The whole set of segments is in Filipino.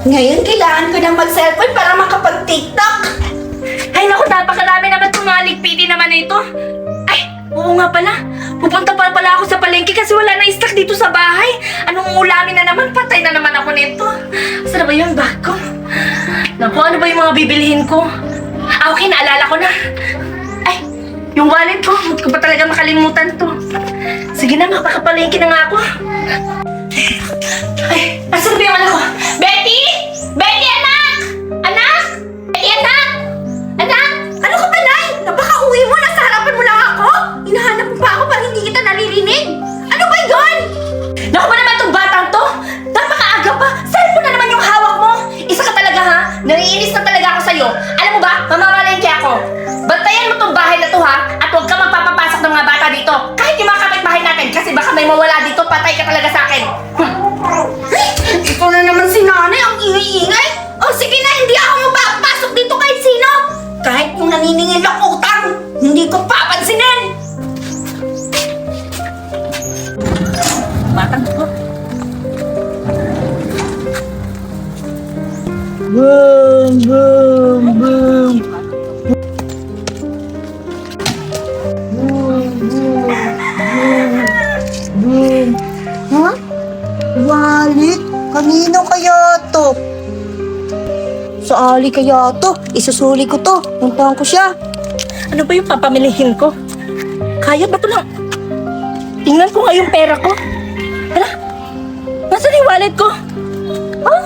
Ngayon, kailangan ko nang mag-cellphone para makapag-TikTok. Ay naku, napakarami naman itong mga ligpitin naman na ito. Ay, oo nga pala. Pupunta pa pala ako sa palengke kasi wala na stock dito sa bahay. Anong ulamin na naman? Patay na naman ako nito. Saan ba yung bag ko? Naku, ano ba yung mga bibilihin ko? Ah, okay, naalala ko na. Ay, yung wallet ko. Hindi ko pa talaga makalimutan to. Sige na, makapalengke na nga ako. Ay, asan ba yung anak ko? Betty! Betty, anak! Anak! Betty, anak! Anak! Ano ka ba, Nay? Napaka-uwi mo, nasa harapan mo lang ako? Hinahanap mo pa ako para hindi kita naririnig? Ano ba yun? Naku ba naman itong batang to? Napakaaga pa! Cellphone na naman yung hawak mo! Isa ka talaga ha? Naiinis na talaga ako sa'yo. Alam mo ba, mamamalengke ako. Bantayan mo tong bahay na to ha? At huwag ka magpapapasok ng mga bata dito. Kahit yung mga kapitbahay natin. Kasi baka may mawala dito, patay ka talaga sa akin. Ito na naman si Nanay, ang ingay-ingay. O sige na, hindi ako mapapasok dito kahit sino. Kahit yung naniningil ng utang, hindi ko papansinin. Batang to. Boom, boom, boom. Boom, boom, boom, boom. Ha? Wallet? Kanino kaya to? Sa Ali kaya to? Isusuli ko to. Puntahan ko siya. Ano ba yung papamilihin ko? Kaya ba ito lang? Tingnan ko nga yung pera ko. Hala, nasaan yung wallet ko? Ha?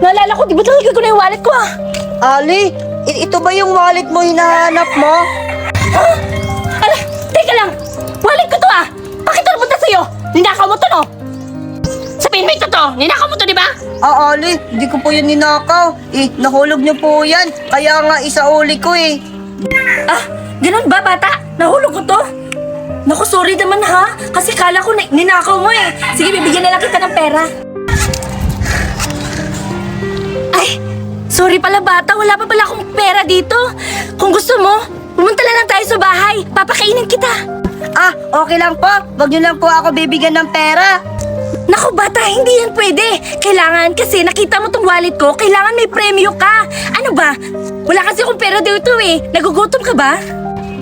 Naalala ko, di ba talaga ko na yung wallet ko ah? Ali, ito ba yung wallet mo hinahanap mo? Ha? Ala, teka lang! Wallet ko to ah! Bakit ito napunta sa'yo? Ninakaw mo to no? Sabihin mo ito to! Ninakaw mo to, di ba? Ah, Ali, hindi ko po yun ninakaw. Nahulog niyo po yan. Kaya nga isauli ko eh. Ah, ganun ba bata? Nahulog ko to? Naku, sorry naman ha. Kasi kala ko ninakaw mo eh. Sige, bibigyan na lang kita ng pera. Ay, sorry pala bata. Wala pa pala akong pera dito. Kung gusto mo, pumunta na lang tayo sa bahay. Papakainin kita. Ah, okay lang po. Wag niyo lang po ako bibigyan ng pera. Naku bata, hindi yan pwede. Kailangan kasi nakita mo tong wallet ko, kailangan may premyo ka. Ano ba? Wala kasi akong pera dito eh. Nagugutom ka ba?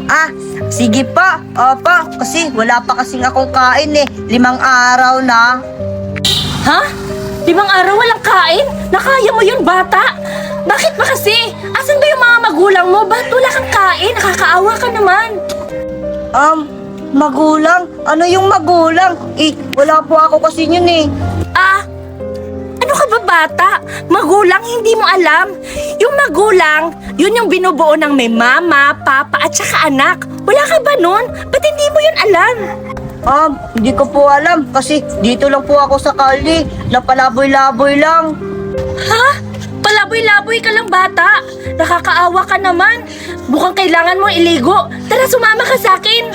Ah, sige po. Opo, kasi wala pa kasing akong kain eh. 5 araw na. Ha? 5 araw walang kain? Nakaya mo yun, bata? Bakit ba kasi? Asan ba yung mga magulang mo? Ba't wala kang kain? Nakakaawa ka naman. Magulang? Ano yung magulang? Wala po ako kasi yun eh. Ah, ano ka ba bata? Magulang, hindi mo alam. Yung magulang, yun yung binubuo ng may mama, papa, at saka anak. Wala ka ba nun? Ba't hindi mo yun alam? Hindi ko po alam kasi dito lang po ako sa kali. Napalaboy-laboy lang. Ha? Palaboy-laboy ka lang bata. Nakakaawa ka naman. Mukhang kailangan mo iligo. Tara, sumama ka sa akin.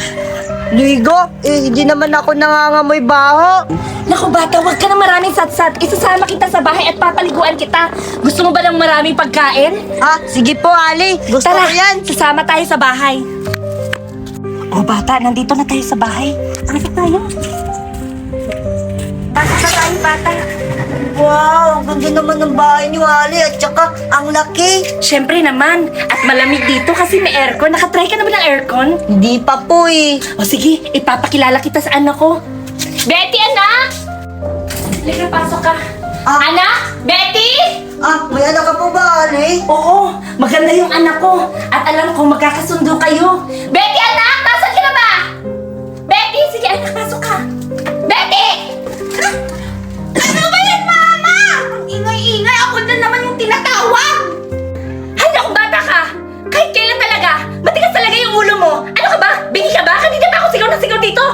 Ligo? Hindi naman ako nangangamoy baho. Naku bata, huwag ka na maraming satsat. Isasama kita sa bahay at papaliguan kita. Gusto mo ba ng maraming pagkain? Sige po, Ali. Gusto Tara, ko yan. sasama tayo sa bahay. O bata, nandito na tayo sa bahay. Pasok tayo. Pasok na tayo, bata. Wow, ang ganda naman ng bahay niyo, Ali. At saka, ang laki. Siyempre naman. At malamig dito kasi may aircon. Nakatry ka na ba ng aircon? Hindi pa po eh. O sige, ipapakilala kita sa anak ko. Betty, anak! Halika, pasok ka. Anak? Betty? May anak ka po ba, Ali? Oo, maganda yung anak ko. At alam ko, magkakasundo kayo. Betty, anak! Nasaan ka na ba? Betty, sige anak, pasok ka. Betty! Ano ba yan, Mama? Ang ingay-ingay, ako na naman yung tinatawag. Ay, naku, bata ka! Kahit kailan talaga, matigas talaga yung ulo mo. Ano ka ba? Bingi ka ba? Kanina pa ako sigaw na sigaw dito.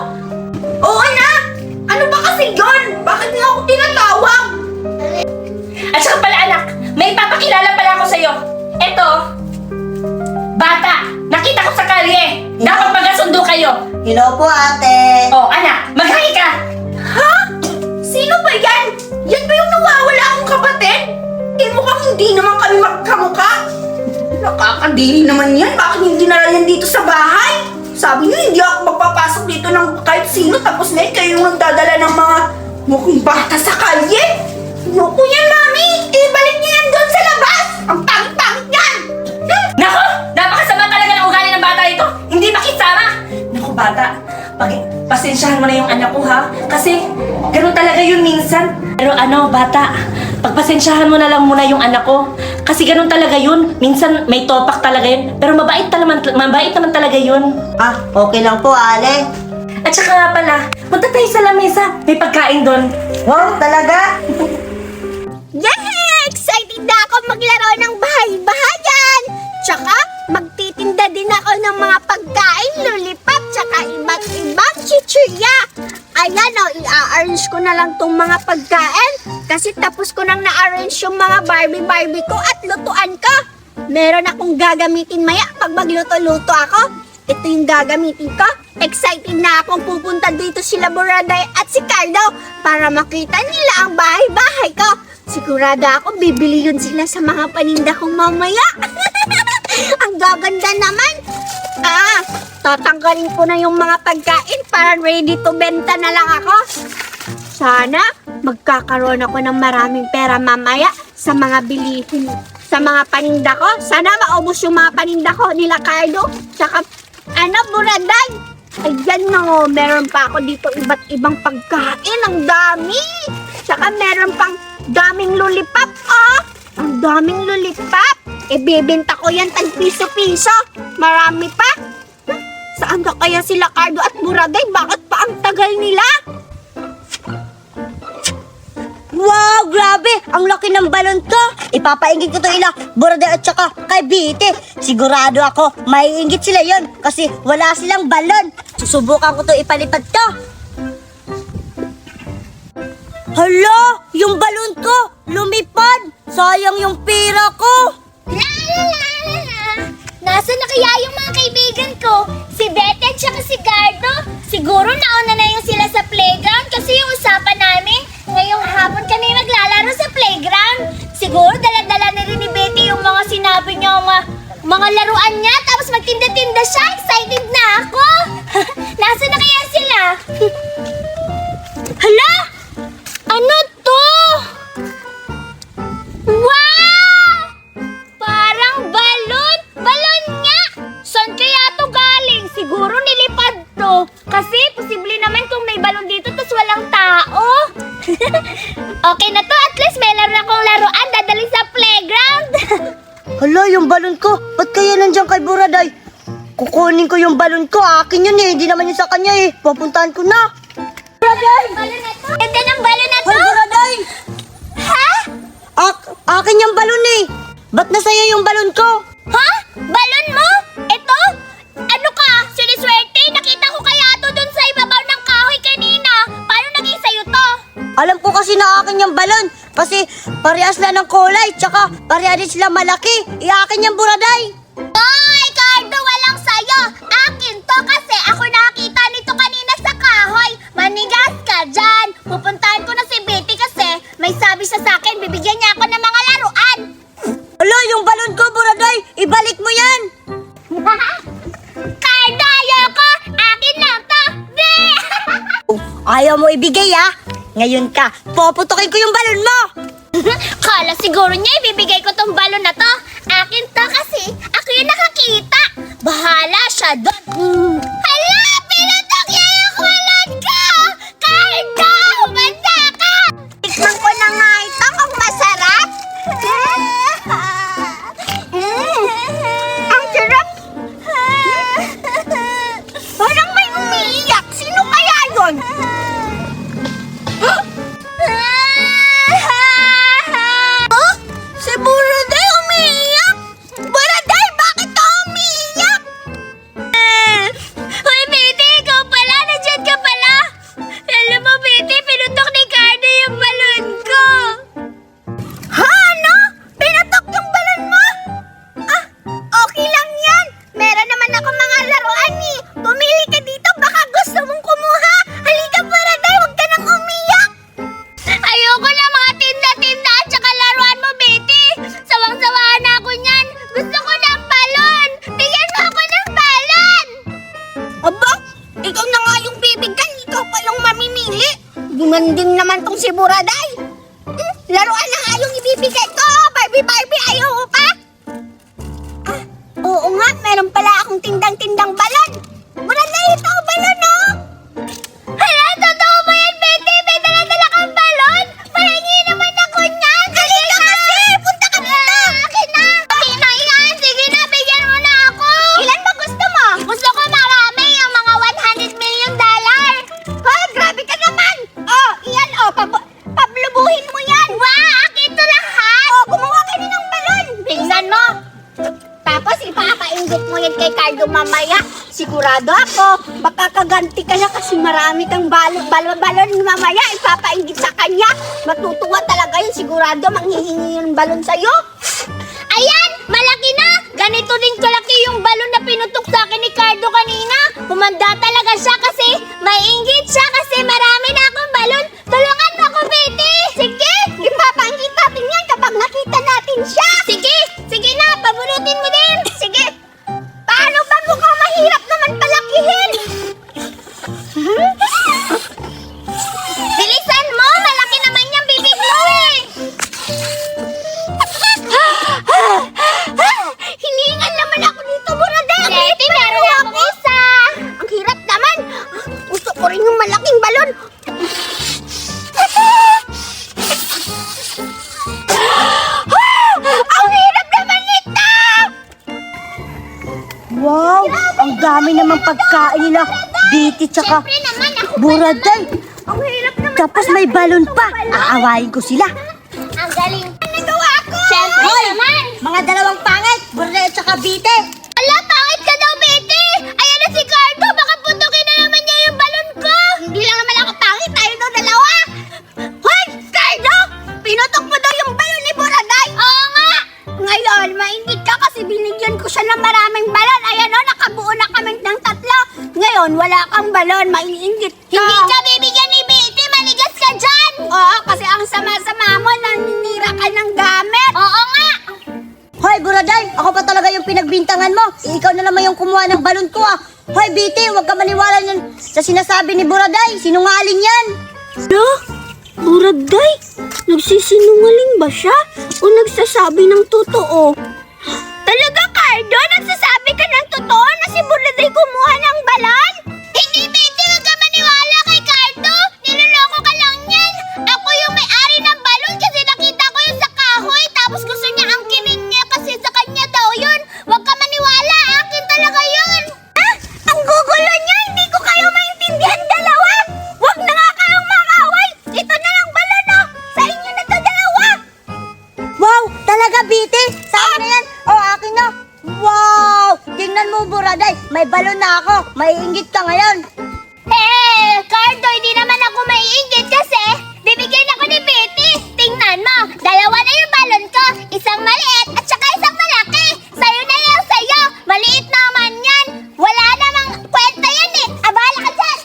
Oo, anak! Ano ba kasi yun? Bakit nga ako tinatawag? At saka pala anak, may papakilala pala ako sa'yo. Eto, bata, nakita ko sa kalye. Dapat magkasundo kayo. Hello po, ate. Oh, anak, mag-hi ka. Ha? Sino ba yan? Yan ba yung nawawala akong kapatid? Mukhang hindi naman kami magkamukha. Nakakadiri naman yan. Bakit hindi dinala yan dito sa bahay? Sabi niyo, hindi ako magpapasok dito ng kahit sino. Tapos ngayon kayo yung nagdadala ng mga mukhang bata sa kalye. Ayoko yan, Mami. Ibalik bata. Pasensyahan mo na yung anak ko, ha? Kasi, ganun talaga yun minsan. Pero bata, pagpasensyahan mo na lang muna yung anak ko. Kasi ganun talaga yun. Minsan, may topak talaga yun. Pero mabait naman talaga yun. Ah, okay lang po, Ale. At saka nga pala, punta tayo sa lamesa. May pagkain doon. Wow, talaga? Yeah! Excited na ako maglaro ng bahay-bahayan! Tsaka, magtitinda din ako ng mga pagkain, lollipop, tsaka iba't ibang chichirya. Ayan o, i-arrange ko na lang tong mga pagkain kasi tapos ko nang na-arrange yung mga Barbie ko at lutuan ko. Meron akong gagamitin maya pag magluto-luto ako. Ito yung gagamitin ko. Excited na akong pupunta dito sila Buraday at si Carlo para makita nila ang bahay-bahay ko. Sigurado ako bibili yun sila sa mga paninda kong mamaya. Ang gaganda naman. Tatanggalin ko na yung mga pagkain para ready to benta na lang ako. Sana magkakaroon ako ng maraming pera mamaya sa mga bilihin, sa mga paninda ko. Sana maubos yung mga paninda ko nila Carlo. Tsaka Buraday. Ayan no, meron pa ako dito iba't ibang pagkain. Ang dami. Tsaka meron pang daming lollipop. Ang daming lollipop. Ibebenta ko yan tag piso-piso. Marami pa. Saan ka kaya sila Carlo at Buraday? Bakit pa ang tagal nila? Wow, grabe! Ang laki ng balon to! Ipapaingit ko to ila, Buraday at saka kay Biti. Sigurado ako, maiingit sila yon kasi wala silang balon. Susubukan ko to ipalipad to. Hala! Yung balon ko! Lumipad! Sayang yung pera ko! Nasaan na kaya yung mga kaibigan ko? Si Betty at saka si Gardo? Siguro nauna na yung sila sa playground kasi yung usapan namin ngayong hapon kami maglalaro sa playground. Siguro dala-dala na rin ni Betty yung mga sinabi niya, mga laruan niya, tapos magtinda-tinda siya. Excited na ako! Nasaan na kaya sila? Hala! Ano to? Wow! Parang balon! Balon nga! Saan kaya to galing? Siguro nilipad to. Kasi posible naman kung may balon dito tas walang tao. Okay na to. At least may laro akong laruan dadalhin sa playground. Hala, yung balon ko! Ba't kaya nandiyan kay Buraday? Kukunin ko yung balon ko. Akin yun eh. Hindi naman yun sa kanya eh. Papuntahan ko na. Buraday! Balon na to. Ganda ng balon na to. Hoy, Buraday! Ha? Akin yung balon eh. Ba't nasa'yo yung balon ko? Ha? Balon mo? Ito? Ano ka? Siniswerte? Nakita ko kaya to dun sa ibabaw ng kahoy kanina. Paano naging sa'yo to? Alam ko kasi na akin yung balon. Kasi parehas na ng kulay. Tsaka parehas din sila malaki. Iakin yung Buraday. Hoy, Cardo, walang sayo. Akin to kasi ako nakita nito kanina sa kahoy. Manigas ka dyan. Pupuntahan ko na si Betty kasi may sabi siya sa akin, bibigyan niya ako ng mga laruan. Hala, yung balon ko, Buraday. Ibalik mo yan. Cardo, ayoko. Akin lang to. Be! Ayaw mo ibigay ah. Ngayon ka, puputukin ko yung balon mo. Kala siguro niya ibibigay ko tong balon na to. Akin to kasi ako yung nakakita. Bahala siya doon. Hala! Pinutok niya yung balon ko! Cardo! Humanda ka! Tikman ko na nga ito kung masarap. Ang sarap. Parang may umiiyak. Sino kaya yun? Oh? Si Buraday umiiyak? Buraday, bakit ka umiiyak? Hoy, Betty! Ikaw pala! Nandiyan ka pala! Alam mo, Betty, pinutok ni Cardo yung balon ko! Ha? Ano? Pinatok yung balon mo? Okay lang yan. Meron naman ako mga laruan eh. Pumili ka dito, baka gusto mong kumuha. Halika Buraday, huwag ka nang umiyak. Ayoko na mga tinda-tinda at saka laruan mo, Betty! Sawang-sawaan na ako niyan! Gusto ko ng balon! Bigyan mo ako ng balon! Aba, ikaw na nga yung bibigyan, ikaw pa yung mamimili. Demanding naman tong si Buraday. Laruan na nga yung ibibigay ko. Barbie, ayaw mo pa? Oo nga, meron pala akong tindang-tindang balon. Buraday, ito ang balon sigurado ako, makakaganti ka na kasi marami kang balon mamaya, ipapainggit sa kanya. Matutuwa talaga yun, sigurado manghihingi yung balon sa'yo. Ayan! Malaki na! Ganito din kalaki yung balon na pinutok sa akin ni Cardo kanina. Humanda talaga siya kasi maiinggit siya kasi marami na akong balon. Tulungan mo ako, Betty! Sige! Ipapainggit natin yan kapag nakita natin siya! Sige! Sige na! Pabunutin mo din! Sige! Paano ba mukhang mahirap naman palakihin? Bilisan mo! Malaki naman yung bibig mo eh! Hiningan naman ako dito, Buradel! Betty, meron ako isa! Ang hirap naman! Gusto ko rin yung malaking balon! Ang hirap naman nito! Wow, ang dami naman pagkain nila. Biti tsaka Siyempre naman ako Buraday. Ang hirap naman Tapos may balon pa. Aawayin ko sila. Ang galing! Nagawa ko! Siyempre naman! Mga dalawang pangit, Buraday at saka Bite. Ala, pangit ka daw, Betty! Ayan na si Cardo! Baka putukin na naman niya yung balon ko! Hindi lang naman ako pangit, tayo daw dalawa! Hoy! Cardo! Pinutok mo daw yung balon ni Buraday! Oo nga! Ngayon, mainggit ka kasi binigyan ko siya ng maraming balon. Ayan o, nakabuo na kami ng 3. Ngayon, wala kang balon, maiinggit ka. Hindi ka bibigyan ni Betty! Maligas ka dyan! Oo, kasi ang sama-sama mo, naninira ka ng gamit. Oo nga! Hoy, Buraday, ako pa talaga yung pinagbintangan mo. Ikaw na naman yung kumuha ng balon ko ah. Hoy, Bite, huwag ka maniwala yan sa sinasabi ni Buraday. Sinungaling yan. Ano? Buraday? Nagsisinungaling ba siya? O nagsasabi ng totoo? Talaga, Cardo? Nagsasabi ka ng totoo na si Buraday kumuha ng balon? Hindi, Betty! Huwag ka maniwala kay Cardo! Niloloko ka lang yan! Ako yung may-ari ng balon kasi nakita ko yun sa kahoy tapos gusto niya angkinin niya kasi sa kanya daw yun! Huwag ka maniwala! Akin talaga yun! Ah! Ang gugulo niya! Hindi ko kayo maintindihan dalawa! Huwag na nga kayong mamaway! Ito na lang balon, oh! Sa inyo na to dalawa! Wow, talaga, Bite. Sa akin na yan. O, akin na. Wow, tingnan mo, Buraday. May balon na ako. Maiinggit ka ngayon. Cardo, hindi naman ako maiinggit kasi bibigyan ako ni Betty. Tingnan mo, dalawa na yung balon ko. Isang maliit at saka isang malaki. Sa'yo na lang sa'yo. Maliit naman yan. Wala namang kwenta yan eh. Abala ka dyan.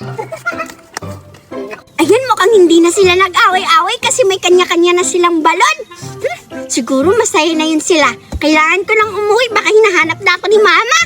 Ayan, mukhang hindi na sila nag-away-away kasi may kanya-kanya na silang balon. Siguro masaya na yun sila. Kailangan ko lang umuwi, baka hinahanap na ako ni Mama.